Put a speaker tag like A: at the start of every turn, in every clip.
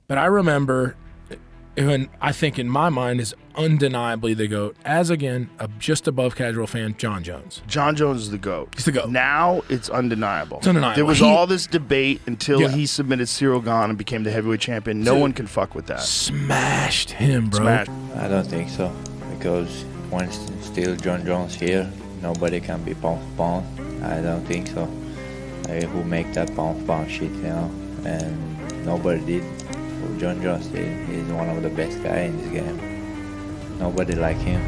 A: But I remember, and I think in my mind is undeniably the GOAT, as again, a just above casual fan, Jon Jones.
B: Jon Jones is the GOAT.
A: He's the GOAT.
B: Now it's undeniable.
A: It's undeniable.
B: There was all this debate until he submitted Cyril Gane and became the heavyweight champion. No one can fuck with that.
A: Smashed him, bro.
B: Smashed.
C: I don't think so, because when still Jon Jones here, nobody can be pound for pound. I don't think so. Who make that pound for pound shit, and nobody did. Who Jon Jones did. He's one of the best guys in this game. Nobody like him.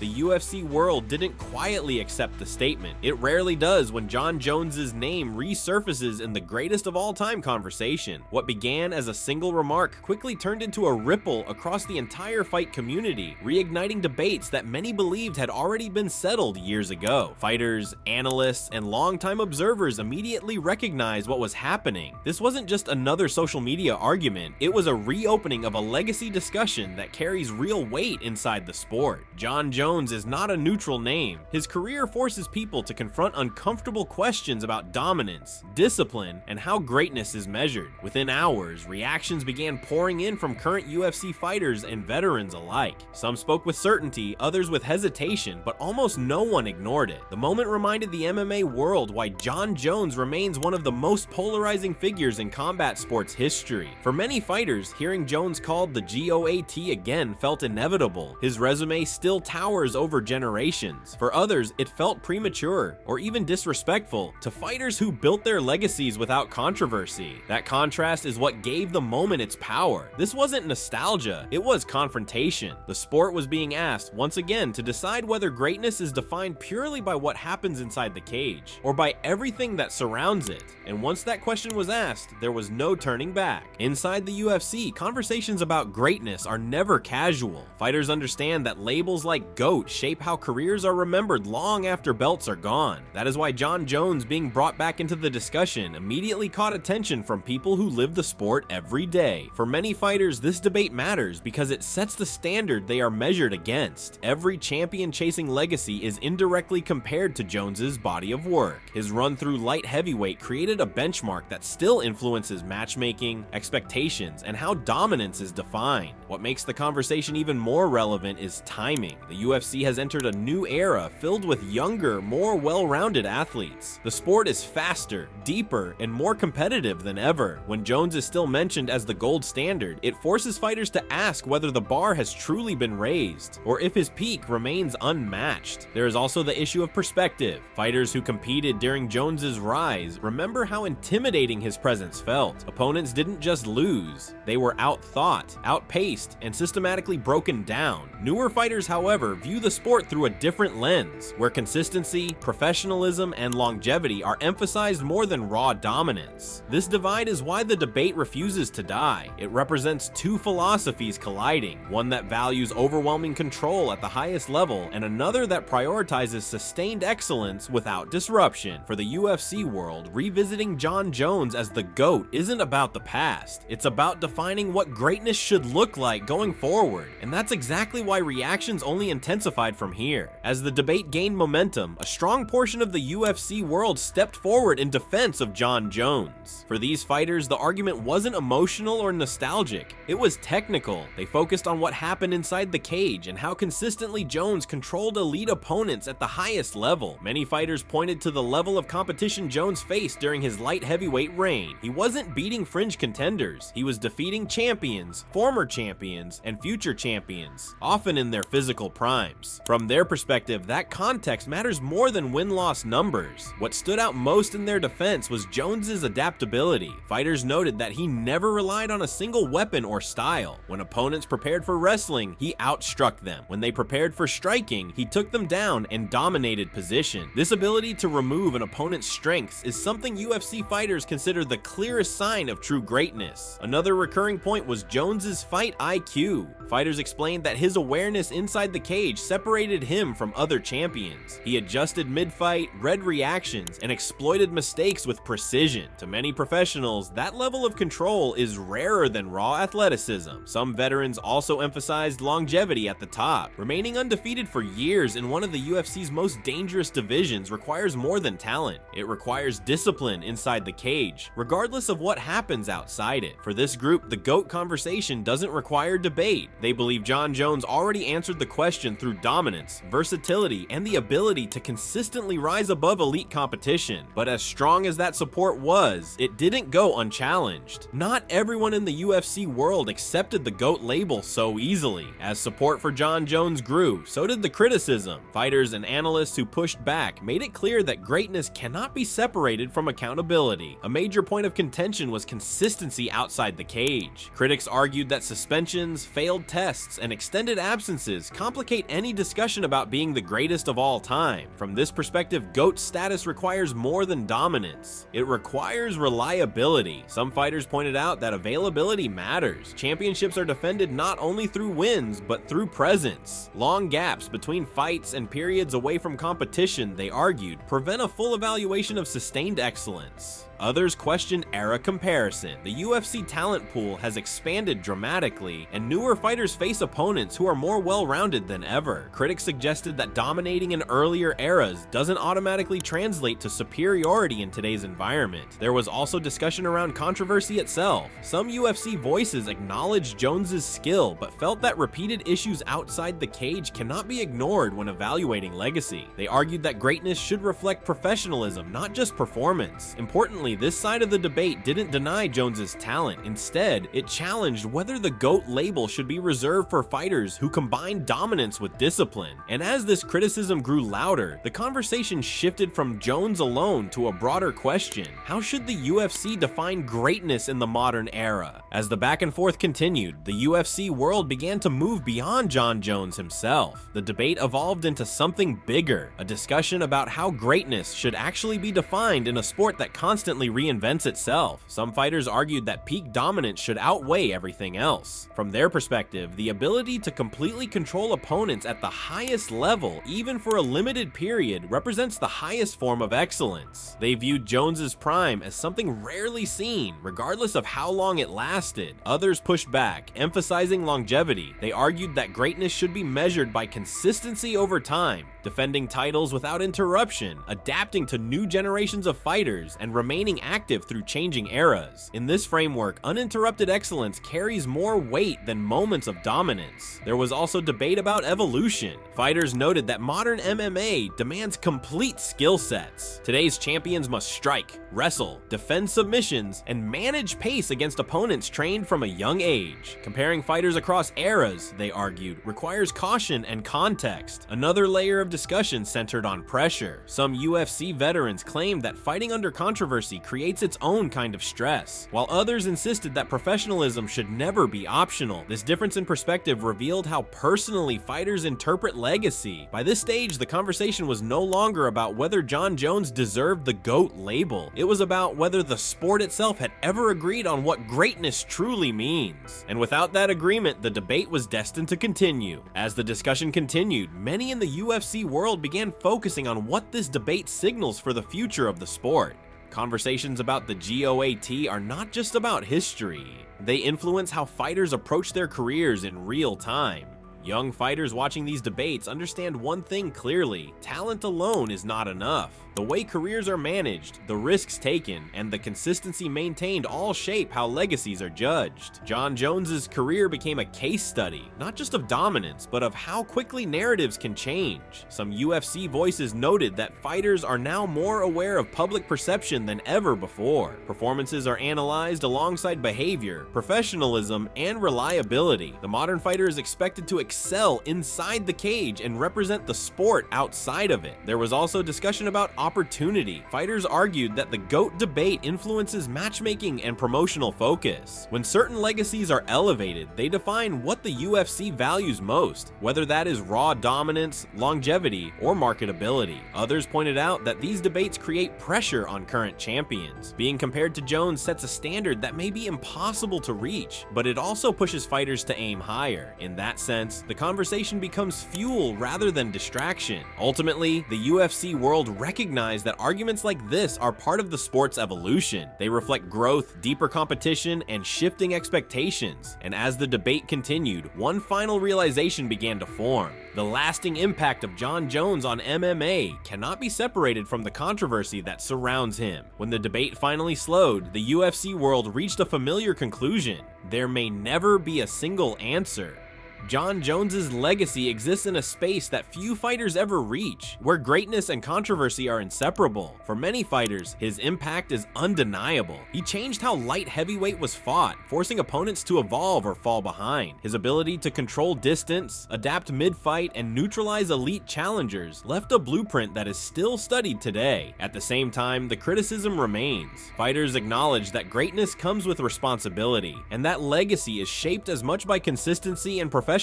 D: The UFC world didn't quietly accept the statement. It rarely does when Jon Jones's name resurfaces in the greatest of all time conversation. What began as a single remark quickly turned into a ripple across the entire fight community, reigniting debates that many believed had already been settled years ago. Fighters, analysts, and longtime observers immediately recognized what was happening. This wasn't just another social media argument, it was a reopening of a legacy discussion that carries real weight inside the sport. Jon Jones is not a neutral name. His career forces people to confront uncomfortable questions about dominance, discipline, and how greatness is measured. Within hours, reactions began pouring in from current UFC fighters and veterans alike. Some spoke with certainty, others with hesitation, but almost no one ignored it. The moment reminded the MMA world why Jon Jones remains one of the most polarizing figures in combat sports history. For many fighters, hearing Jones called the GOAT again felt inevitable. His resume still towers over generations. For others, it felt premature or even disrespectful to fighters who built their legacies without controversy. That contrast is what gave the moment its power. This wasn't nostalgia, it was confrontation. The sport was being asked once again to decide whether greatness is defined purely by what happens inside the cage or by everything that surrounds it. And once that question was asked, there was no turning back. Inside the UFC, conversations about greatness are never casual. Fighters understand that labels like GOAT shape how careers are remembered long after belts are gone. That is why Jon Jones being brought back into the discussion immediately caught attention from people who live the sport every day. For many fighters, this debate matters because it sets the standard they are measured against. Every champion-chasing legacy is indirectly compared to Jones's body of work. His run through light heavyweight created a benchmark that still influences matchmaking, expectations, and how dominance is defined. What makes the conversation even more relevant is timing. The UFC has entered a new era filled with younger, more well-rounded athletes. The sport is faster, deeper, and more competitive than ever. When Jones is still mentioned as the gold standard, it forces fighters to ask whether the bar has truly been raised, or if his peak remains unmatched. There is also the issue of perspective. Fighters who competed during Jones's rise remember how intimidating his presence felt. Opponents didn't just lose, they were outthought, outpaced, and systematically broken down. Newer fighters, however, view the sport through a different lens, where consistency, professionalism, and longevity are emphasized more than raw dominance. This divide is why the debate refuses to die. It represents two philosophies colliding, one that values overwhelming control at the highest level, and another that prioritizes sustained excellence without disruption. For the UFC world, revisiting Jon Jones as the GOAT isn't about the past, it's about defining what greatness should look like going forward, and that's exactly why reactions only intensified from here. As the debate gained momentum, a strong portion of the UFC world stepped forward in defense of Jon Jones. For these fighters, the argument wasn't emotional or nostalgic, it was technical. They focused on what happened inside the cage and how consistently Jones controlled elite opponents at the highest level. Many fighters pointed to the level of competition Jones faced during his light heavyweight reign. He wasn't beating fringe contenders, he was defeating champions, former champions, and future champions, often in their physical primes. From their perspective, that context matters more than win-loss numbers. What stood out most in their defense was Jones's adaptability. Fighters noted that he never relied on a single weapon or style. When opponents prepared for wrestling, he outstruck them. When they prepared for striking, he took them down and dominated position. This ability to remove an opponent's strengths is something UFC fighters consider the clearest sign of true greatness. Another recurring point was Jones's fight IQ. Fighters explained that his awareness inside the cage cage separated him from other champions. He adjusted mid-fight, read reactions, and exploited mistakes with precision. To many professionals, that level of control is rarer than raw athleticism. Some veterans also emphasized longevity at the top. Remaining undefeated for years in one of the UFC's most dangerous divisions requires more than talent. It requires discipline inside the cage, regardless of what happens outside it. For this group, the GOAT conversation doesn't require debate. They believe Jon Jones already answered the question through dominance, versatility, and the ability to consistently rise above elite competition. But as strong as that support was, it didn't go unchallenged. Not everyone in the UFC world accepted the GOAT label so easily. As support for Jon Jones grew, so did the criticism. Fighters and analysts who pushed back made it clear that greatness cannot be separated from accountability. A major point of contention was consistency outside the cage. Critics argued that suspensions, failed tests, and extended absences complicate any discussion about being the greatest of all time. From this perspective, GOAT status requires more than dominance. It requires reliability. Some fighters pointed out that availability matters. Championships are defended not only through wins, but through presence. Long gaps between fights and periods away from competition, they argued, prevent a full evaluation of sustained excellence. Others question era comparison. The UFC talent pool has expanded dramatically, and newer fighters face opponents who are more well-rounded than ever. Critics suggested that dominating in earlier eras doesn't automatically translate to superiority in today's environment. There was also discussion around controversy itself. Some UFC voices acknowledged Jones's skill, but felt that repeated issues outside the cage cannot be ignored when evaluating legacy. They argued that greatness should reflect professionalism, not just performance. Importantly, this side of the debate didn't deny Jones's talent. Instead, it challenged whether the GOAT label should be reserved for fighters who combine dominance with discipline. And as this criticism grew louder, the conversation shifted from Jones alone to a broader question. How should the UFC define greatness in the modern era? As the back and forth continued, the UFC world began to move beyond Jon Jones himself. The debate evolved into something bigger, a discussion about how greatness should actually be defined in a sport that constantly reinvents itself. Some fighters argued that peak dominance should outweigh everything else. From their perspective, the ability to completely control opponents at the highest level, even for a limited period, represents the highest form of excellence. They viewed Jones's prime as something rarely seen, regardless of how long it lasted. Others pushed back, emphasizing longevity. They argued that greatness should be measured by consistency over time, defending titles without interruption, adapting to new generations of fighters, and remaining active through changing eras. In this framework, uninterrupted excellence carries more weight than moments of dominance. There was also debate about evolution. Fighters noted that modern MMA demands complete skill sets. Today's champions must strike, wrestle, defend submissions, and manage pace against opponents trained from a young age. Comparing fighters across eras, they argued, requires caution and context. Another layer of discussion centered on pressure. Some UFC veterans claimed that fighting under controversy creates its own kind of stress, while others insisted that professionalism should never be optional. This difference in perspective revealed how personally fighters interpret legacy. By this stage, the conversation was no longer about whether Jon Jones deserved the GOAT label. It was about whether the sport itself had ever agreed on what greatness truly means. And without that agreement, the debate was destined to continue. As the discussion continued, many in the UFC world began focusing on what this debate signals for the future of the sport. Conversations about the GOAT are not just about history. They influence how fighters approach their careers in real time. Young fighters watching these debates understand one thing clearly: talent alone is not enough. The way careers are managed, the risks taken, and the consistency maintained all shape how legacies are judged. Jon Jones's career became a case study, not just of dominance, but of how quickly narratives can change. Some UFC voices noted that fighters are now more aware of public perception than ever before. Performances are analyzed alongside behavior, professionalism, and reliability. The modern fighter is expected to excel inside the cage and represent the sport outside of it. There was also discussion about opportunity. Fighters argued that the GOAT debate influences matchmaking and promotional focus. When certain legacies are elevated, they define what the UFC values most, whether that is raw dominance, longevity, or marketability. Others pointed out that these debates create pressure on current champions. Being compared to Jones sets a standard that may be impossible to reach, but it also pushes fighters to aim higher. In that sense, the conversation becomes fuel rather than distraction. Ultimately, the UFC world recognized that arguments like this are part of the sport's evolution. They reflect growth, deeper competition, and shifting expectations. And as the debate continued, one final realization began to form. The lasting impact of Jon Jones on MMA cannot be separated from the controversy that surrounds him. When the debate finally slowed, the UFC world reached a familiar conclusion: there may never be a single answer. Jon Jones's legacy exists in a space that few fighters ever reach, where greatness and controversy are inseparable. For many fighters, his impact is undeniable. He changed how light heavyweight was fought, forcing opponents to evolve or fall behind. His ability to control distance, adapt mid-fight, and neutralize elite challengers left a blueprint that is still studied today. At the same time, the criticism remains. Fighters acknowledge that greatness comes with responsibility, and that legacy is shaped as much by consistency and professionalism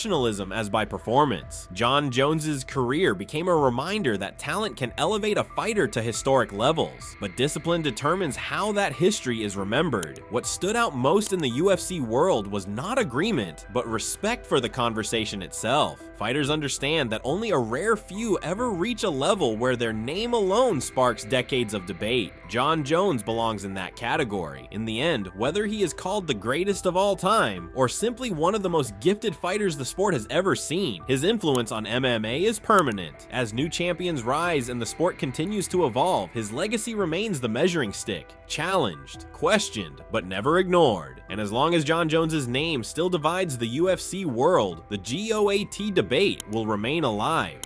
D: as by performance. Jon Jones's career became a reminder that talent can elevate a fighter to historic levels, but discipline determines how that history is remembered. What stood out most in the UFC world was not agreement, but respect for the conversation itself. Fighters understand that only a rare few ever reach a level where their name alone sparks decades of debate. Jon Jones belongs in that category. In the end, whether he is called the greatest of all time, or simply one of the most gifted fighters the sport has ever seen, his influence on MMA is permanent. As new champions rise and the sport continues to evolve, his legacy remains the measuring stick, challenged, questioned, but never ignored. And as long as Jon Jones's name still divides the UFC world, the GOAT debate will remain alive.